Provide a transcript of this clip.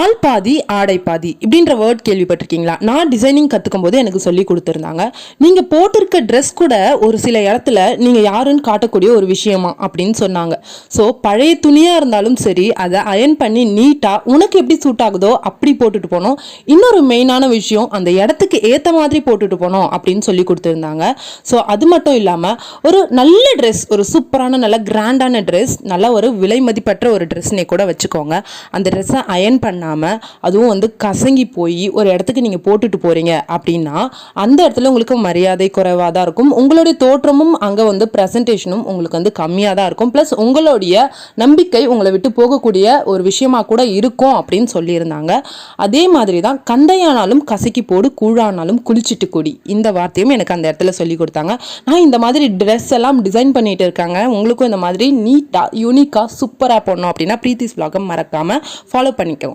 ஆள் பாதி ஆடை பாதி இப்படின்ற வேர்ட் கேள்விப்பட்டிருக்கீங்களா? நான் டிசைனிங் கற்றுக்கும் போது எனக்கு சொல்லி கொடுத்துருந்தாங்க. நீங்கள் போட்டிருக்க ட்ரெஸ் கூட ஒரு சில இடத்துல நீங்கள் யாருன்னு காட்டக்கூடிய ஒரு விஷயமா அப்படின்னு சொன்னாங்க. ஸோ பழைய துணியாக இருந்தாலும் சரி, அதை அயன் பண்ணி நீட்டாக உனக்கு எப்படி சூட் ஆகுதோ அப்படி போட்டுட்டு போனோம். இன்னொரு மெயினான விஷயம், அந்த இடத்துக்கு ஏற்ற மாதிரி போட்டுட்டு போனோம் அப்படின்னு சொல்லி கொடுத்துருந்தாங்க. ஸோ அது மட்டும் இல்லாமல் ஒரு நல்ல ட்ரெஸ், ஒரு சூப்பரான நல்ல கிராண்டான ட்ரெஸ், நல்ல ஒரு விலை மதிப்பற்ற ஒரு ட்ரெஸ்னே கூட வச்சுக்கோங்க. அந்த ட்ரெஸ்ஸை அயன் பண்ணாமல் அதுவும் கசங்கி போய் ஒரு இடத்துக்கு நீங்கள் போட்டுட்டு போகிறீங்க அப்படின்னா அந்த இடத்துல உங்களுக்கு மரியாதை குறைவாக தான் இருக்கும். உங்களுடைய தோற்றமும் அங்கே ப்ரெசன்டேஷனும் உங்களுக்கு கம்மியாக தான் இருக்கும். ப்ளஸ் உங்களுடைய நம்பிக்கை உங்களை விட்டு போகக்கூடிய ஒரு விஷயமா கூட இருக்கும் அப்படின்னு சொல்லியிருந்தாங்க. அதே மாதிரி தான் கந்தையானாலும் கசக்கி போடு, கூழானாலும் குளிச்சுட்டு குடி, இந்த வார்த்தையும் எனக்கு அந்த இடத்துல சொல்லி கொடுத்தாங்க. நான் இந்த மாதிரி ட்ரெஸ் எல்லாம் டிசைன் பண்ணிட்டு இருக்காங்க. உங்களுக்கும் இந்த மாதிரி நீட்டாக யூனிக்காக சூப்பராக போடணும் அப்படின்னா பிரீத்திஸ் vlog மறக்காமல் ஃபாலோ பண்ணிக்கோங்க.